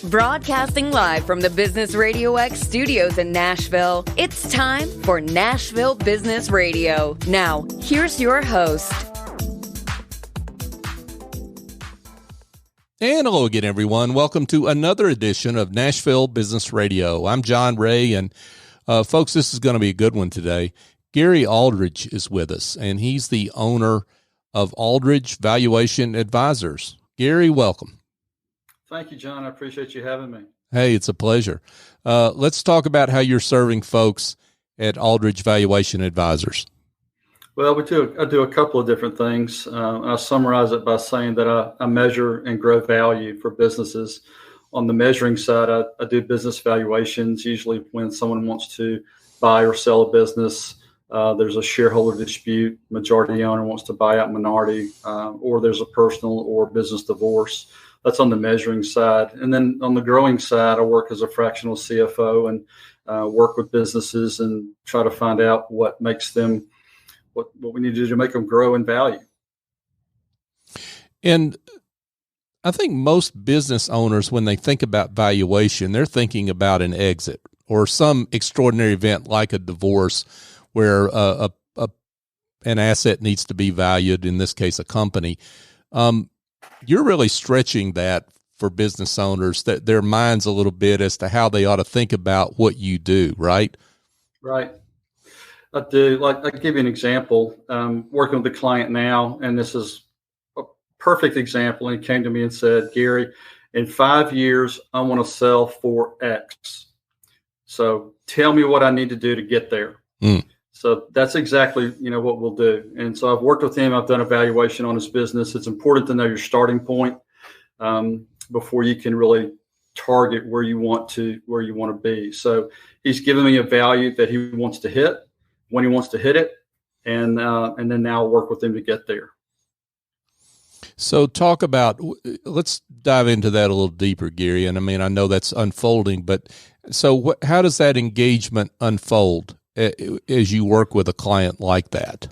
Broadcasting live from the Business RadioX studios in Nashville, it's time for Nashville Business Radio. Now, here's your host. And hello again, everyone. Welcome to another edition of Nashville Business Radio. I'm John Ray, and folks, this is going to be a good one today. Gary Aldridge is with us, and he's the owner of Aldridge Valuation Advisors. Gary, welcome. Thank you, John. I appreciate you having me. Hey, it's a pleasure. Let's talk about how you're serving folks at Aldridge Valuation Advisors. Well, I do a couple of different things. I'll summarize it by saying that I measure and grow value for businesses. On the measuring side, I do business valuations, usually when someone wants to buy or sell a business. There's a shareholder dispute, majority owner wants to buy out minority, or there's a personal or business divorce. That's on the measuring side. And then on the growing side, I work as a fractional CFO and work with businesses and try to find out what makes them, what we need to do to make them grow in value. And I think most business owners, when they think about valuation, they're thinking about an exit or some extraordinary event like a divorce where an asset needs to be valued, in this case, a company. You're really stretching that for business owners, that their minds a little bit as to how they ought to think about what you do, right? Right. I do. I'll give you an example. Working with a client now, and this is a perfect example. And he came to me and said, Gary, in 5 years, I want to sell for X. So tell me what I need to do to get there. So that's exactly, what we'll do. And so I've worked with him. I've done a valuation on his business. It's important to know your starting point before you can really target where you want to be. So he's given me a value that he wants to hit, when he wants to hit it, and then now I'll work with him to get there. So let's dive into that a little deeper, Gary. And I know that's unfolding, but so how does that engagement unfold as you work with a client like that?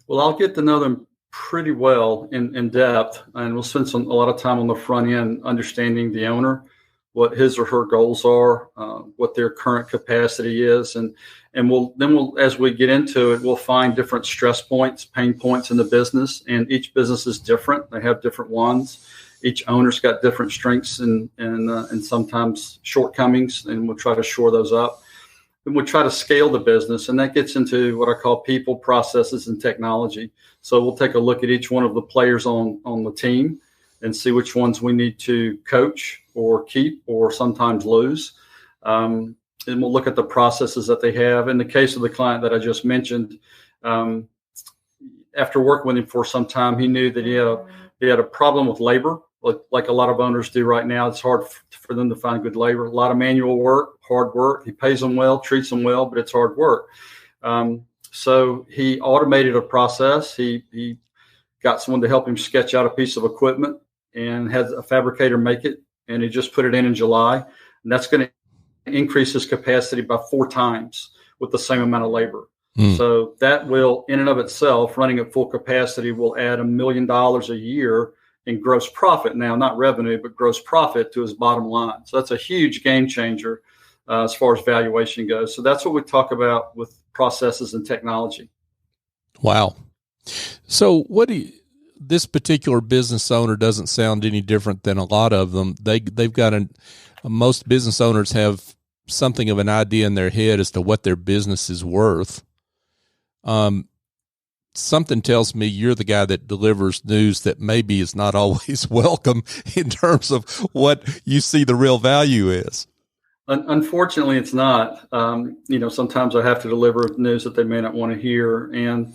Well, I'll get to know them pretty well in depth, and we'll spend a lot of time on the front end understanding the owner, what his or her goals are, what their current capacity is, and we'll as we get into it, we'll find different stress points, pain points in the business, and each business is different. They have different ones. Each owner's got different strengths and sometimes shortcomings, and we'll try to shore those up. And we'll try to scale the business, and that gets into what I call people, processes, and technology. So we'll take a look at each one of the players on the team and see which ones we need to coach or keep or sometimes lose. And we'll look at the processes that they have. In the case of the client that I just mentioned, after working with him for some time, he knew that he had a problem with labor. Like a lot of owners do right now. It's hard for them to find good labor. A lot of manual work, hard work. He pays them well, treats them well, but it's hard work. So he automated a process. He got someone to help him sketch out a piece of equipment and had a fabricator make it. And he just put it in July. And that's going to increase his capacity by 4 times with the same amount of labor. So that will, in and of itself, running at full capacity, will add $1 million a year in gross profit now, not revenue, but gross profit to his bottom line. So that's a huge game changer as far as valuation goes. So that's what we talk about with processes and technology. Wow. So this particular business owner doesn't sound any different than a lot of them. They've got most business owners have something of an idea in their head as to what their business is worth. Something tells me you're the guy that delivers news that maybe is not always welcome in terms of what you see the real value is. Unfortunately, it's not. Sometimes I have to deliver news that they may not want to hear. And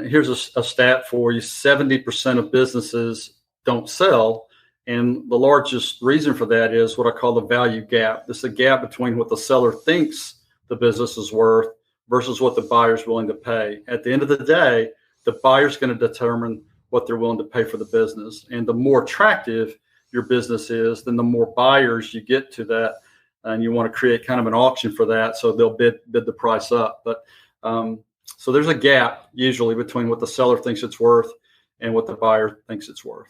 here's a stat for you. 70% of businesses don't sell. And the largest reason for that is what I call the value gap. This is a gap between what the seller thinks the business is worth versus what the buyer's willing to pay. At the end of the day, the buyer's going to determine what they're willing to pay for the business. And the more attractive your business is, then the more buyers you get to that. And you want to create kind of an auction for that, so they'll bid the price up. But so there's a gap usually between what the seller thinks it's worth and what the buyer thinks it's worth.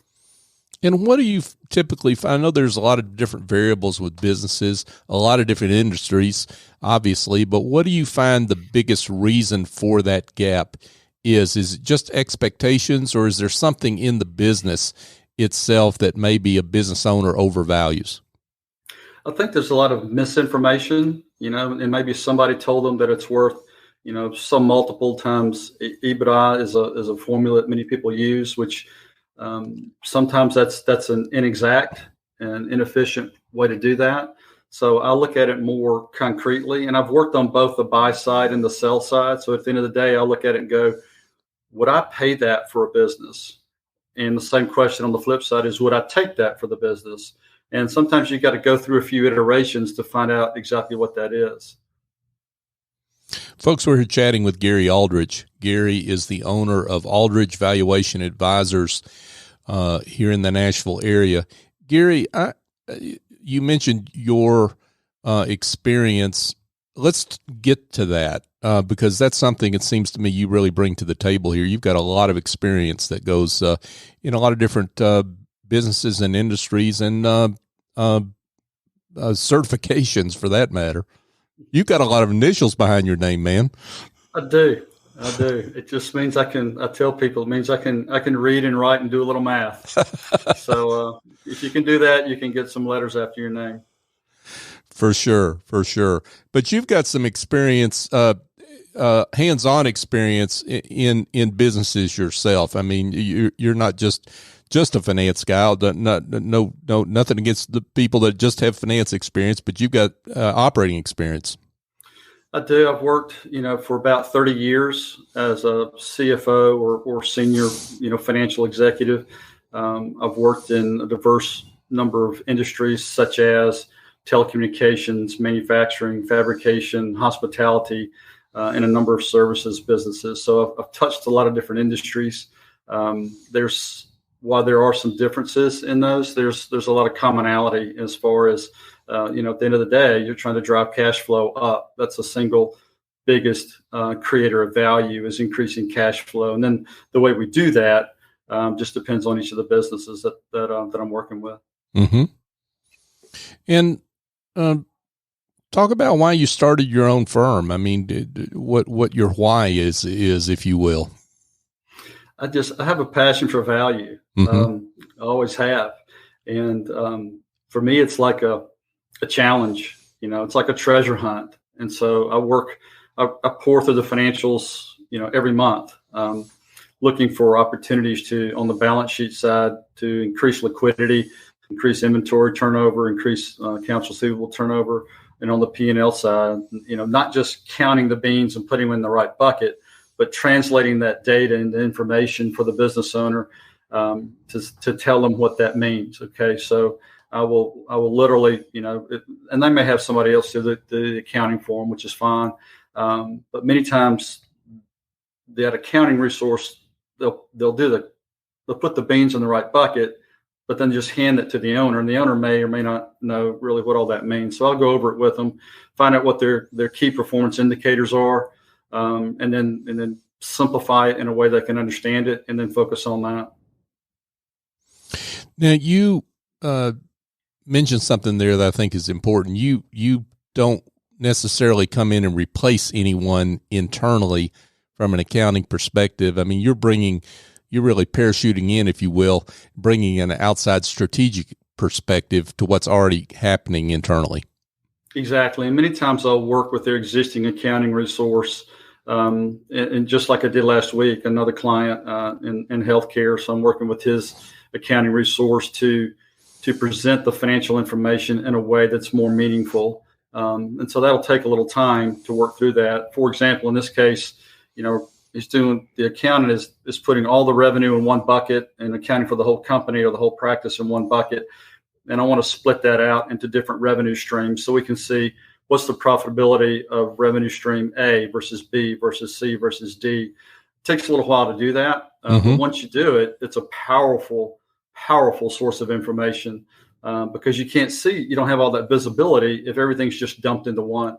And what do you typically find? I know there's a lot of different variables with businesses, a lot of different industries, obviously, but what do you find the biggest reason for that gap is? Is it just expectations, or is there something in the business itself that maybe a business owner overvalues? I think there's a lot of misinformation, and maybe somebody told them that it's worth, some multiple times EBITDA is a formula that many people use, which sometimes that's an inexact and inefficient way to do that. So I look at it more concretely, and I've worked on both the buy side and the sell side. So at the end of the day, I look at it and go, would I pay that for a business? And the same question on the flip side is, would I take that for the business? And sometimes you got to go through a few iterations to find out exactly what that is. Folks, we're here chatting with Gary Aldridge. Gary is the owner of Aldridge Valuation Advisors here in the Nashville area. Gary, you mentioned your experience. Let's get to that because that's something it seems to me you really bring to the table here. You've got a lot of experience that goes in a lot of different businesses and industries and certifications for that matter. You've got a lot of initials behind your name, man. I do. It just means I tell people, it means I can read and write and do a little math. So if you can do that, you can get some letters after your name. For sure. But you've got some experience, hands-on experience in businesses yourself. I mean, you're not just a finance guy. No, nothing against the people that just have finance experience, but you've got operating experience. I do. I've worked, for about 30 years as a CFO or senior, financial executive. I've worked in a diverse number of industries such as telecommunications, manufacturing, fabrication, hospitality, and a number of services businesses. So I've touched a lot of different industries. While there are some differences in those, there's a lot of commonality as far as, at the end of the day, you're trying to drive cash flow up. That's the single biggest creator of value is increasing cash flow. And then the way we do that just depends on each of the businesses that I'm working with. Mm-hmm. And talk about why you started your own firm. I mean, what your why is, if you will. I have a passion for value. Mm-hmm. I always have. And for me, it's like a challenge, it's like a treasure hunt. And so I pour through the financials, every month, looking for opportunities on the balance sheet side, to increase liquidity, increase inventory turnover, increase accounts receivable turnover. And on the P&L side, not just counting the beans and putting them in the right bucket, but translating that data into information for the business owner to tell them what that means. Okay, so I will literally, and they may have somebody else do the accounting for them, which is fine. But many times, that accounting resource, they'll put the beans in the right bucket, but then just hand it to the owner, and the owner may or may not know really what all that means. So I'll go over it with them, find out what their key performance indicators are. And then simplify it in a way they can understand it, and then focus on that. Now, you mentioned something there that I think is important. You don't necessarily come in and replace anyone internally from an accounting perspective. I mean, you're really parachuting in, if you will, bringing an outside strategic perspective to what's already happening internally. Exactly. And many times I'll work with their existing accounting resource. And just like I did last week, another client in healthcare. So I'm working with his accounting resource to present the financial information in a way that's more meaningful. And so that'll take a little time to work through that. For example, in this case, he's doing the accountant is putting all the revenue in one bucket and accounting for the whole company or the whole practice in one bucket. And I want to split that out into different revenue streams so we can see what's the profitability of revenue stream A versus B versus C versus D. It takes a little while to do that. But once you do it, it's a powerful source of information because you don't have all that visibility if everything's just dumped into one.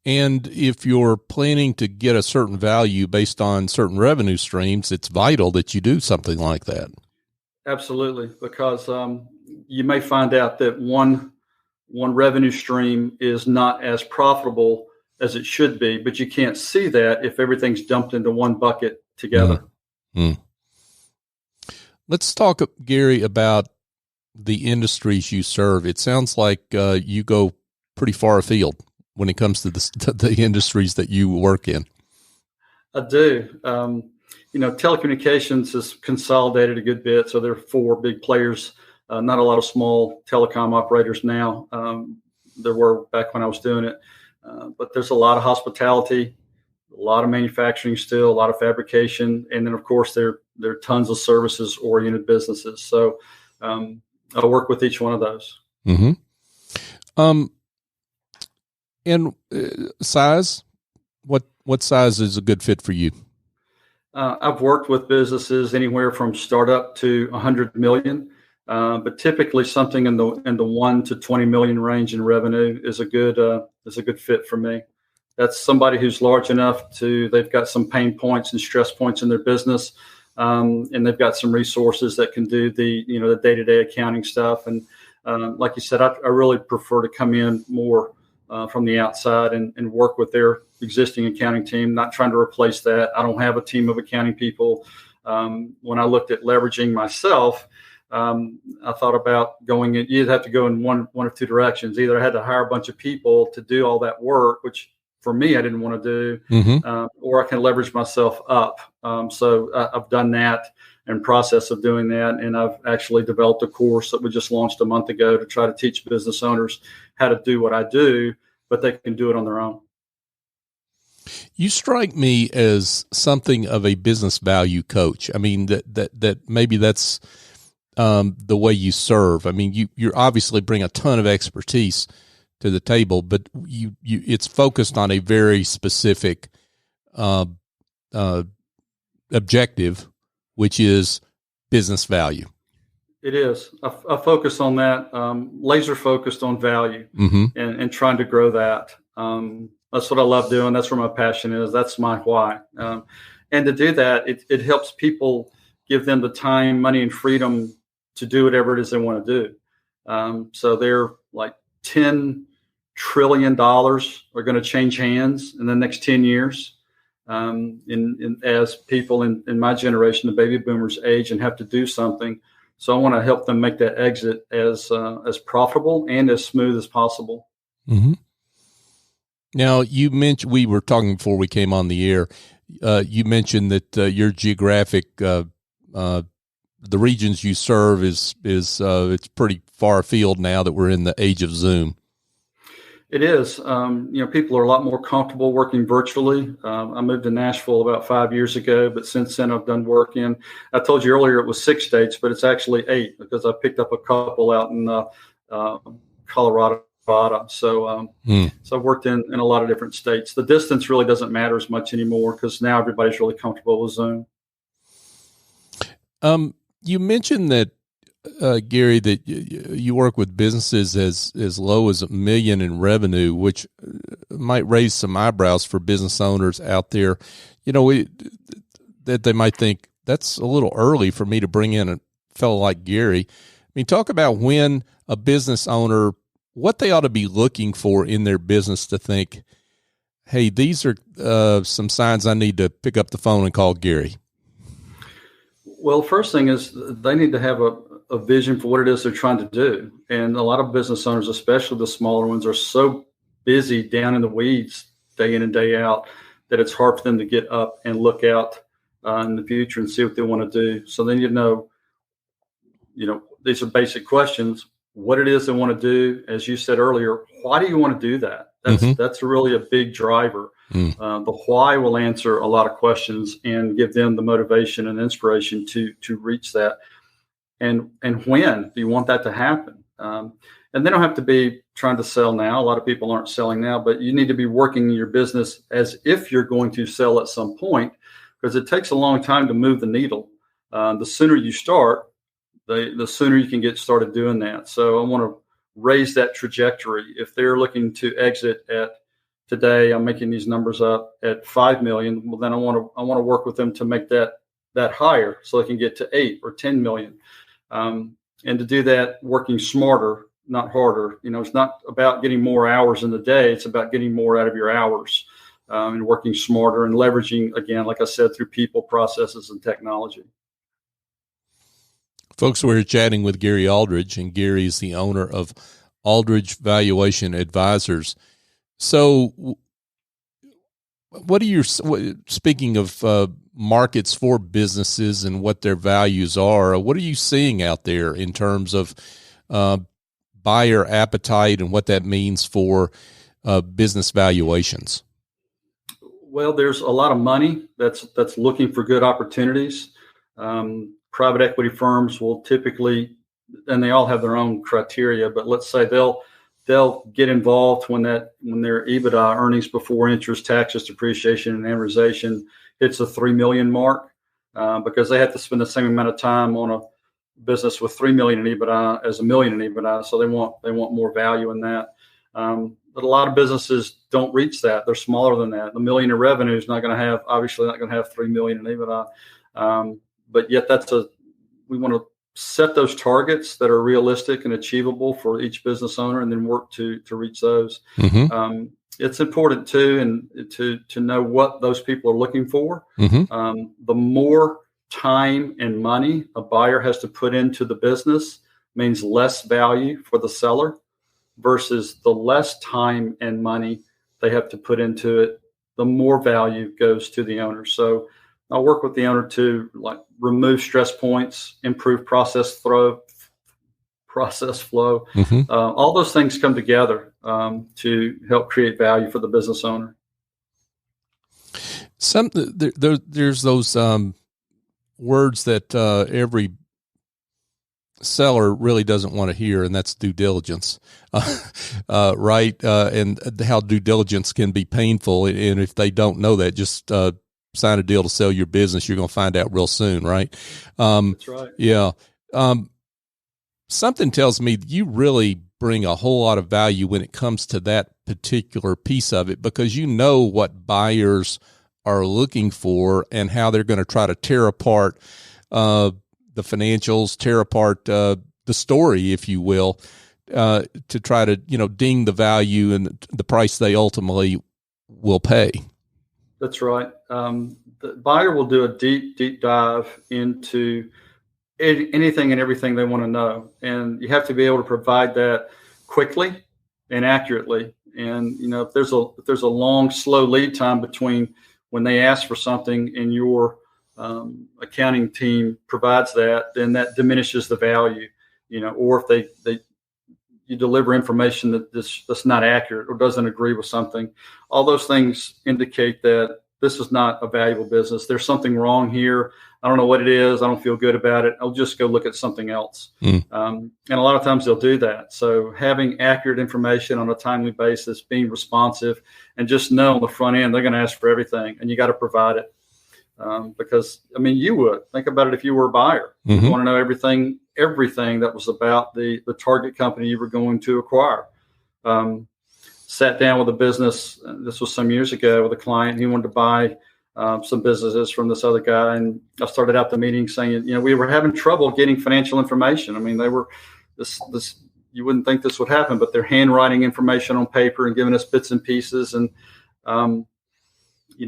And if you're planning to get a certain value based on certain revenue streams, it's vital that you do something like that. Absolutely, because you may find out that one revenue stream is not as profitable as it should be, but you can't see that if everything's dumped into one bucket together. Mm-hmm. Let's talk, Gary, about the industries you serve. It sounds like you go pretty far afield when it comes to the industries that you work in. I do. Telecommunications has consolidated a good bit. So there are 4 big players, not a lot of small telecom operators now. There were back when I was doing it. But there's a lot of hospitality, a lot of manufacturing still, a lot of fabrication. And then, of course, there are tons of services-oriented businesses. So I work with each one of those. Mm-hmm. And size, what size is a good fit for you? I've worked with businesses anywhere from startup to 100 million, but typically something in the 1 to 20 million range in revenue is a good fit for me. That's somebody who's large enough they've got some pain points and stress points in their business, and they've got some resources that can do the day-to-day accounting stuff. And like you said, I really prefer to come in more from the outside and work with their existing accounting team, not trying to replace that. I don't have a team of accounting people. When I looked at leveraging myself, I thought about going in, you'd have to go in one of 2 directions. Either I had to hire a bunch of people to do all that work, which for me, I didn't want to do, or I can leverage myself up. So I've done that and process of doing that. And I've actually developed a course that we just launched a month ago to try to teach business owners how to do what I do, but they can do it on their own. You strike me as something of a business value coach. I mean, that maybe that's the way you serve. I mean, you obviously bring a ton of expertise to the table, but it's focused on a very specific objective, which is business value. It is. I focus on that, laser focused on value, and trying to grow that. That's what I love doing. That's where my passion is. That's my why. And to do that, it helps people, give them the time, money, and freedom to do whatever it is they want to do. So they're like $10 trillion are going to change hands in the next 10 years. As people in my generation, the baby boomers, age and have to do something. So I want to help them make that exit as profitable and as smooth as possible. Mm-hmm. Now, you mentioned, we were talking before we came on the air, you mentioned that your geographic, the regions you serve is it's pretty far afield now that we're in the age of Zoom. It is. People are a lot more comfortable working virtually. I moved to Nashville about 5 years ago, but since then I've done work in, I told you earlier it was 6 states, but it's actually 8 because I picked up a couple out in Colorado. So I've worked in a lot of different states. The distance really doesn't matter as much anymore because now everybody's really comfortable with Zoom. You mentioned that, Gary, that you work with businesses as low as $1 million in revenue, which might raise some eyebrows for business owners out there. That they might think that's a little early for me to bring in a fellow like Gary. I mean, talk about when a business owner, what they ought to be looking for in their business to think, hey, these are some signs I need to pick up the phone and call Gary. Well, first thing is they need to have a vision for what it is they're trying to do. And a lot of business owners, especially the smaller ones, are so busy down in the weeds day in and day out that it's hard for them to get up and look out in the future and see what they want to do. So then, these are basic questions. What it is they want to do, as you said earlier, why do you want to do that? That's really a big driver. The why will answer a lot of questions and give them the motivation and inspiration to reach that. And when do you want that to happen? And they don't have to be trying to sell now. A lot of people aren't selling now, but you need to be working in your business as if you're going to sell at some point, because it takes a long time to move the needle. The sooner you start, the sooner you can get started doing that. So I want to raise that trajectory. If they're looking to exit at today, I'm making these numbers up at 5 million. Well, then I want to work with them to make that higher so they can get to 8 or 10 million. And to do that, working smarter, not harder. It's not about getting more hours in the day. It's about getting more out of your hours, and working smarter and leveraging, again, like I said, through people, processes, and technology. Folks, we're chatting with Gary Aldridge, and Gary is the owner of Aldridge Valuation Advisors. So what are your, speaking of markets for businesses and what their values are, what are you seeing out there in terms of buyer appetite and what that means for business valuations? Well, there's a lot of money that's looking for good opportunities. Private equity firms will typically, and they all have their own criteria, but let's say they'll get involved when their EBITDA, earnings before interest, taxes, depreciation, and amortization, hits the 3 million mark, because they have to spend the same amount of time on a business with 3 million in EBITDA as a million in EBITDA. So they want more value in that. But a lot of businesses don't reach that. They're smaller than that. The million in revenue is obviously not going to have 3 million in EBITDA. But yet we want to set those targets that are realistic and achievable for each business owner, and then work to reach those. Mm-hmm. It's important too, and to know what those people are looking for. Mm-hmm. The more time and money a buyer has to put into the business means less value for the seller, versus the less time and money they have to put into it, the more value goes to the owner. So I'll work with the owner to remove stress points, improve process flow. Mm-hmm. All those things come together to help create value for the business owner. There's those words that every seller really doesn't want to hear, and that's due diligence, right? And how due diligence can be painful. And if they don't know that, just sign a deal to sell your business. You're going to find out real soon, right? That's right. Yeah. Something tells me you really bring a whole lot of value when it comes to that particular piece of it, because you know what buyers are looking for and how they're going to try to tear apart the financials, tear apart the story, if you will, to try to, ding the value and the price they ultimately will pay. That's right. The buyer will do a deep dive into anything and everything they want to know. And you have to be able to provide that quickly and accurately. And, if there's a long, slow lead time between when they ask for something and your accounting team provides that, then that diminishes the value, or if you deliver information that's not accurate or doesn't agree with something. All those things indicate that this is not a valuable business. There's something wrong here. I don't know what it is. I don't feel good about it. I'll just go look at something else. And a lot of times they'll do that. So having accurate information on a timely basis, being responsive, and just know on the front end, they're going to ask for everything, and you got to provide it. Because, you would think about it if you were a buyer. Mm-hmm. You want to know everything that was about the target company you were going to acquire. Sat down with a business, this was some years ago, with a client. He wanted to buy some businesses from this other guy. And I started out the meeting saying, we were having trouble getting financial information. They were this, you wouldn't think this would happen, but they're handwriting information on paper and giving us bits and pieces. And,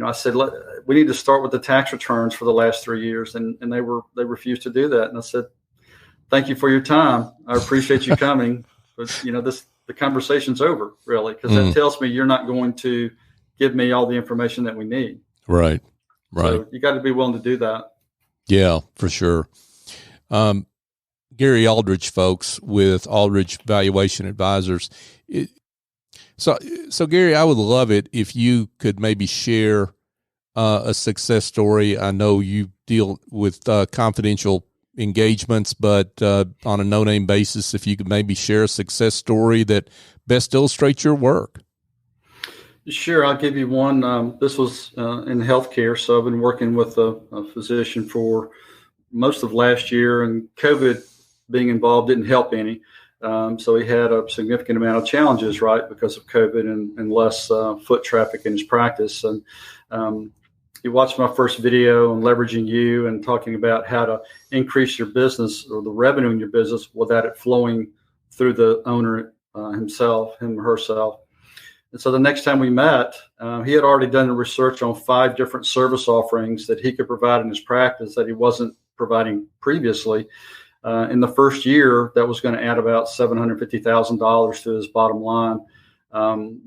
I said, we need to start with the tax returns for the last 3 years. And they refused to do that. And I said, thank you for your time. I appreciate you coming. But, the conversation's over, really, because that tells me you're not going to give me all the information that we need. Right. So you got to be willing to do that. Yeah, for sure. Gary Aldridge, folks, with Aldridge Valuation Advisors. So Gary, I would love it if you could maybe share a success story. I know you deal with confidential engagements, but on a no-name basis, if you could maybe share a success story that best illustrates your work. Sure, I'll give you one. This was in healthcare, so I've been working with a physician for most of last year, and COVID being involved didn't help any. So he had a significant amount of challenges, right, because of COVID and less foot traffic in his practice. And you watched my first video on leveraging you and talking about how to increase your business or the revenue in your business without it flowing through the owner himself, him or herself. And so the next time we met, he had already done the research on 5 different service offerings that he could provide in his practice that he wasn't providing previously. In the first year, that was going to add about $750,000 to his bottom line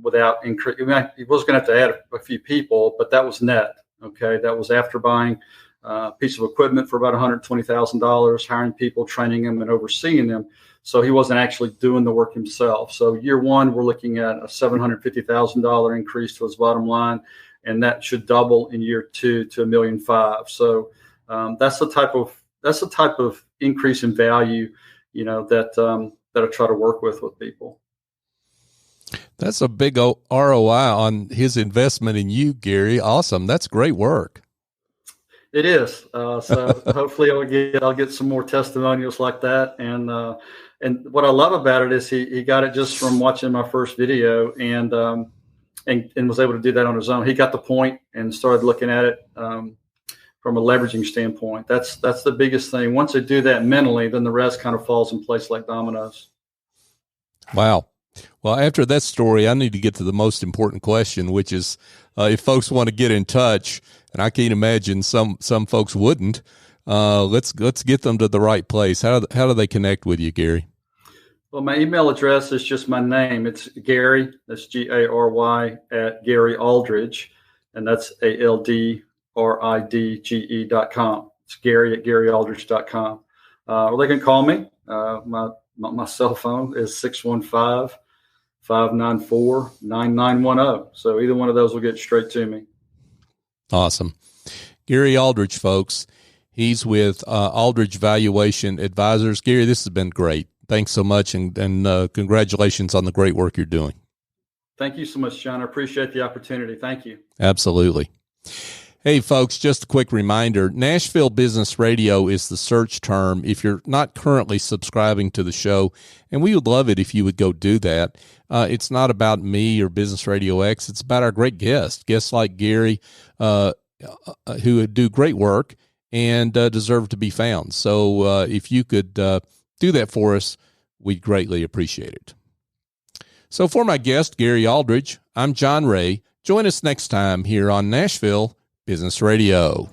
without increase. He was going to have to add a few people, but that was net. Okay, that was after buying a piece of equipment for about $120,000, hiring people, training them, and overseeing them. So he wasn't actually doing the work himself. So year one, we're looking at a $750,000 increase to his bottom line, and that should double in year 2 to $1.5 million. So that's the type of increase in value, that I try to work with people. That's a big ROI on his investment in you, Gary. Awesome. That's great work. It is. So hopefully I'll get some more testimonials like that. And what I love about it is he got it just from watching my first video and was able to do that on his own. He got the point and started looking at it from a leveraging standpoint. That's the biggest thing. Once they do that mentally, then the rest kind of falls in place like dominoes. Wow. Well, after that story, I need to get to the most important question, which is if folks want to get in touch, and I can't imagine some folks wouldn't, let's get them to the right place. How do they connect with you, Gary? Well, my email address is just my name. It's Gary, that's Gary, at Gary Aldridge, and that's ALDRIDGE.com. It's Gary at GaryAldridge.com. Or they can call me. My cell phone is 615-594-9910. So either one of those will get straight to me. Awesome. Gary Aldridge, folks. He's with Aldridge Valuation Advisors. Gary, this has been great. Thanks so much, and congratulations on the great work you're doing. Thank you so much, John. I appreciate the opportunity. Thank you. Absolutely. Hey, folks, just a quick reminder, Nashville Business Radio is the search term if you're not currently subscribing to the show, and we would love it if you would go do that. It's not about me or Business RadioX. It's about our great guests like Gary, who do great work and deserve to be found. So if you could do that for us, we'd greatly appreciate it. So for my guest, Gary Aldridge, I'm John Ray. Join us next time here on Nashville Business Radio.